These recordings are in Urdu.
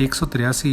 183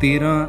13,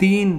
3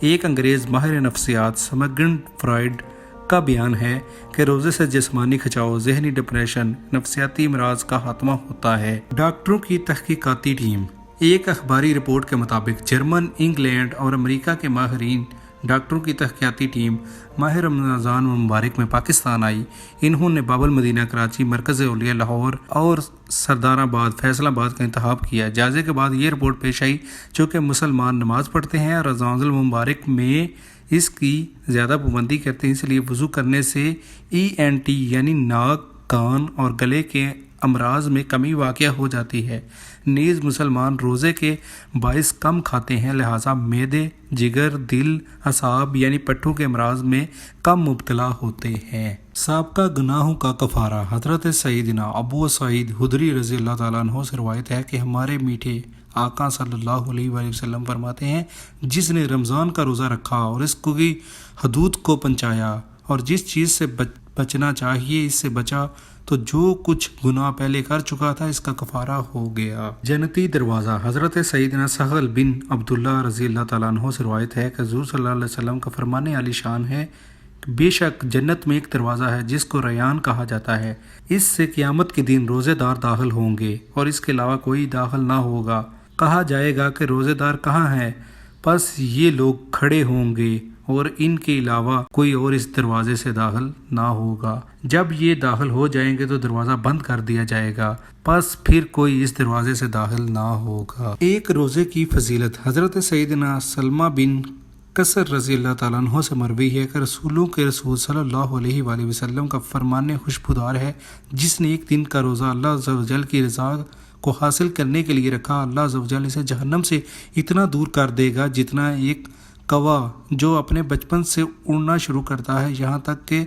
ایک انگریز ماہر نفسیات سمگنڈ فرائڈ کا بیان ہے کہ روزے سے جسمانی کھچاؤ، ذہنی ڈپریشن، نفسیاتی امراض کا خاتمہ ہوتا ہے۔ ڈاکٹروں کی تحقیقاتی ٹیم۔ ایک اخباری رپورٹ کے مطابق جرمن، انگلینڈ اور امریکہ کے ماہرین ڈاکٹروں کی تحقیقاتی ٹیم ماہ رمضان مبارک میں پاکستان آئی۔ انہوں نے باب المدینہ کراچی، مرکز اولیاء لاہور اور سردار آباد فیصل آباد کا انتخاب کیا۔ جائزے کے بعد یہ رپورٹ پیش آئی، چونکہ مسلمان نماز پڑھتے ہیں اور رمضان المبارک میں اس کی زیادہ پابندی کرتے ہیں، اس لیے وضو کرنے سے ENT یعنی ناک، کان اور گلے کے امراض میں کمی واقع ہو جاتی ہے۔ نیز مسلمان روزے کے باعث کم کھاتے ہیں، لہٰذا معدے، جگر، دل، اعصاب یعنی پٹھوں کے امراض میں کم مبتلا ہوتے ہیں۔ سابقہ گناہوں کا کفارہ۔ حضرت سیدنا ابو سعید خدری رضی اللہ تعالیٰ عنہ سے روایت ہے کہ ہمارے میٹھے آقا صلی اللہ علیہ وآلہ وسلم فرماتے ہیں، جس نے رمضان کا روزہ رکھا اور اس کی حدود کو پہنچایا اور جس چیز سے بچنا چاہیے اس سے بچا، تو جو کچھ گناہ پہلے کر چکا تھا اس کا کفارہ ہو گیا۔ جنتی دروازہ۔ حضرت سیدنا سہل بن عبداللہ رضی اللہ تعالیٰ عنہ سے روایت ہے کہ حضور صلی اللہ علیہ وسلم کا فرمان عالی شان ہے کہ بے شک جنت میں ایک دروازہ ہے جس کو ریان کہا جاتا ہے، اس سے قیامت کے دن روزے دار داخل ہوں گے اور اس کے علاوہ کوئی داخل نہ ہوگا۔ کہا جائے گا کہ روزے دار کہاں ہیں؟ پس یہ لوگ کھڑے ہوں گے اور ان کے علاوہ کوئی اور اس دروازے سے داخل نہ ہوگا۔ جب یہ داخل ہو جائیں گے تو دروازہ بند کر دیا جائے گا، پس پھر کوئی اس دروازے سے داخل نہ ہوگا۔ ایک روزے کی فضیلت۔ حضرت سیدنا سلمہ بن کثر رضی اللہ تعالیٰ عنہ سے مروی ہے کہ رسولوں کے رسول صلی اللہ علیہ وآلہ وسلم کا فرمان خوشبودار ہے، جس نے ایک دن کا روزہ اللہ عز و جل کی رضا کو حاصل کرنے کے لیے رکھا، اللہ عز و جل اسے جہنم سے اتنا دور کر دے گا جتنا ایک کوا جو اپنے بچپن سے اڑنا شروع کرتا ہے یہاں تک کہ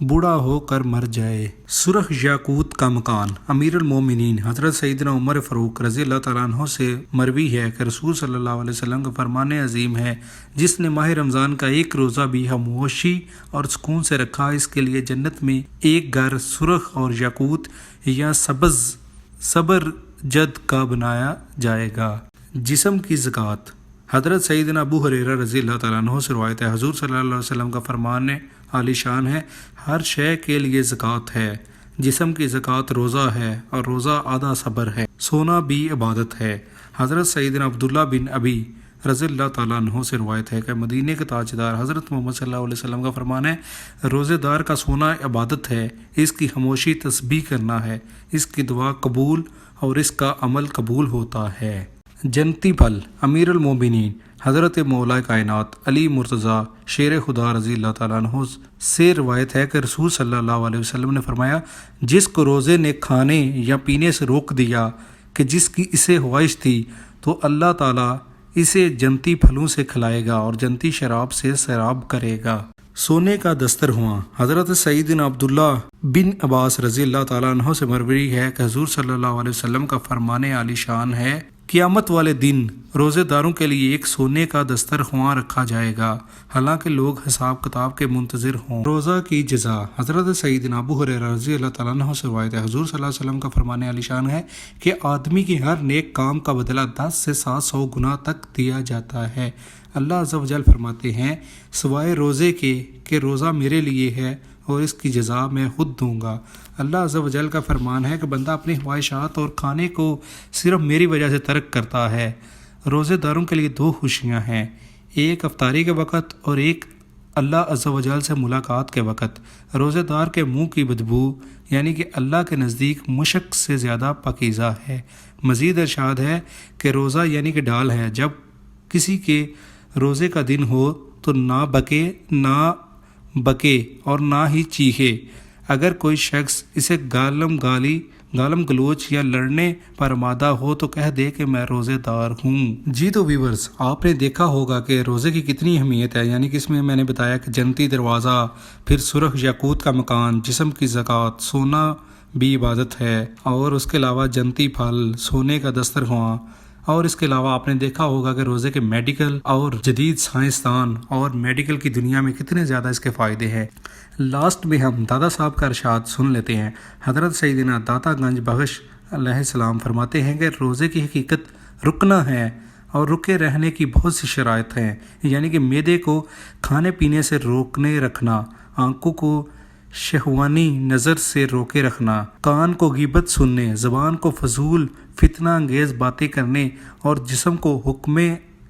بوڑھا ہو کر مر جائے۔ سرخ یاقوت کا مکان۔ امیر المومنین حضرت سیدنا عمر فاروق رضی اللہ تعالیٰ عنہ سے مروی ہے کہ رسول صلی اللہ علیہ وسلم کا فرمان عظیم ہے، جس نے ماہ رمضان کا ایک روزہ بھی خاموشی اور سکون سے رکھا، اس کے لیے جنت میں ایک گھر سرخ اور یاقوت یا صبر جد کا بنایا جائے گا۔ جسم کی زکوٰۃ۔ حضرت سیدنا ابو ہریرہ رضی اللہ تعالیٰ عنہ سے روایت ہے، حضور صلی اللہ علیہ وسلم کا فرمان عالی شان ہے، ہر شے کے لیے زکوٰۃ ہے۔ جسم کی زکوٰۃ روزہ ہے اور روزہ آدھا صبر ہے۔ سونا بھی عبادت ہے۔ حضرت سیدنا عبداللہ بن ابی رضی اللہ تعالیٰ عنہ سے روایت ہے کہ مدینے کے تاجدار حضرت محمد صلی اللہ علیہ وسلم کا فرمان ہے، روزے دار کا سونا عبادت ہے، اس کی خاموشی تسبیح کرنا ہے، اس کی دعا قبول اور اس کا عمل قبول ہوتا ہے۔ جنتی پھل۔ امیر المومنین حضرت مولا کائنات علی مرتضیٰ شیر خدا رضی اللہ تعالیٰ عنہ سے روایت ہے کہ رسول صلی اللہ علیہ وسلم نے فرمایا، جس کو روزے نے کھانے یا پینے سے روک دیا کہ جس کی اسے خواہش تھی، تو اللہ تعالیٰ اسے جنتی پھلوں سے کھلائے گا اور جنتی شراب سے سیراب کرے گا۔ سونے کا دسترخواں۔ حضرت سیدنا عبداللہ بن عباس رضی اللہ تعالیٰ عنہ سے مروی ہے کہ حضور صلی اللہ علیہ وسلم کا فرمان عالی شان ہے، قیامت والے دن روزے داروں کے لیے ایک سونے کا دسترخواں رکھا جائے گا، حالانکہ لوگ حساب کتاب کے منتظر ہوں۔ روزہ کی جزا۔ حضرت سیدنا ابو ہریرہ رضی اللہ تعالیٰ عنہ سے روایت ہے، حضور صلی اللہ علیہ وسلم کا فرمان عالی شان ہے کہ آدمی کی ہر نیک کام کا بدلہ 10 سے 700 گنا تک دیا جاتا ہے۔ اللہ عز و جل فرماتے ہیں، سوائے روزے کے کہ روزہ میرے لیے ہے اور اس کی جزا میں خود دوں گا۔ اللہ عز و جل کا فرمان ہے کہ بندہ اپنی خواہشات اور کھانے کو صرف میری وجہ سے ترک کرتا ہے۔ روزے داروں کے لیے 2 خوشیاں ہیں، ایک افطاری کے وقت اور ایک اللہ عز و جل سے ملاقات کے وقت۔ روزے دار کے منہ کی بدبو یعنی کہ اللہ کے نزدیک مشک سے زیادہ پاکیزہ ہے۔ مزید ارشاد ہے کہ روزہ یعنی کہ ڈال ہے، جب کسی کے روزے کا دن ہو تو نہ بکے اور نہ ہی چیخے۔ اگر کوئی شخص اسے گالم گلوچ یا لڑنے پر آمادہ ہو تو کہہ دے کہ میں روزے دار ہوں۔ جی تو ویورز، آپ نے دیکھا ہوگا کہ روزے کی کتنی اہمیت ہے، یعنی کہ اس میں نے بتایا کہ جنتی دروازہ، پھر سرخ یاقوت کا مکان، جسم کی زکوٰۃ، سونا بھی عبادت ہے، اور اس کے علاوہ جنتی پھل، سونے کا دسترخواں، اور اس کے علاوہ آپ نے دیکھا ہوگا کہ روزے کے میڈیکل اور جدید سائنسدان اور میڈیکل کی دنیا میں کتنے زیادہ اس کے فائدے ہیں۔ لاسٹ میں ہم دادا صاحب کا ارشاد سن لیتے ہیں۔ حضرت سیدنا داتا گنج بخش علیہ السلام فرماتے ہیں کہ روزے کی حقیقت رکنا ہے، اور رکے رہنے کی بہت سی شرائط ہیں، یعنی کہ معدے کو کھانے پینے سے روکنے رکھنا، آنکھوں کو شہوانی نظر سے روکے رکھنا، کان کو غیبت سننے، زبان کو فضول فتنہ انگیز باتیں کرنے اور جسم کو حکم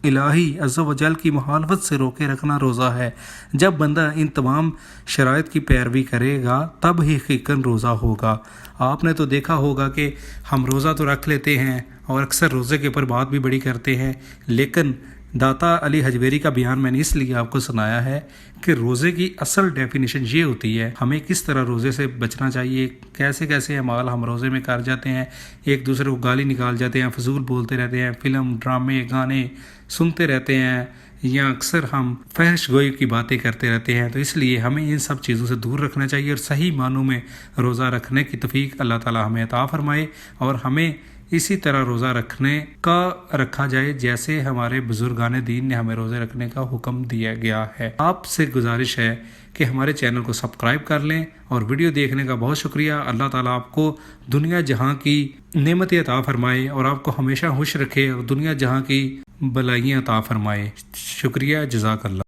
الہی عز و جل کی مخالفت سے روکے رکھنا روزہ ہے۔ جب بندہ ان تمام شرائط کی پیروی کرے گا تب ہی حقیقتاً روزہ ہوگا۔ آپ نے تو دیکھا ہوگا کہ ہم روزہ تو رکھ لیتے ہیں اور اکثر روزے کے اوپر بات بھی بڑی کرتے ہیں، لیکن داتا علی حجویری کا بیان میں نے اس لیے آپ کو سنایا ہے کہ روزے کی اصل ڈیفینیشن یہ ہوتی ہے، ہمیں کس طرح روزے سے بچنا چاہیے، کیسے کیسے اعمال ہم روزے میں کر جاتے ہیں، ایک دوسرے کو گالی نکال جاتے ہیں، فضول بولتے رہتے ہیں، فلم ڈرامے گانے سنتے رہتے ہیں، یا اکثر ہم فحش گوئی کی باتیں کرتے رہتے ہیں۔ تو اس لیے ہمیں ان سب چیزوں سے دور رکھنا چاہیے اور صحیح معنوں میں روزہ رکھنے کی توفیق اللہ تعالی ہمیں عطا فرمائے، اور ہمیں اسی طرح روزہ رکھنے کا رکھا جائے جیسے ہمارے بزرگان دین نے ہمیں روزے رکھنے کا حکم دیا گیا ہے۔ آپ سے گزارش ہے کہ ہمارے چینل کو سبسکرائب کر لیں، اور ویڈیو دیکھنے کا بہت شکریہ۔ اللہ تعالیٰ آپ کو دنیا جہاں کی نعمتیں عطا فرمائے اور آپ کو ہمیشہ خوش رکھے اور دنیا جہاں کی بلائیاں عطا فرمائے۔ شکریہ، جزاک اللہ۔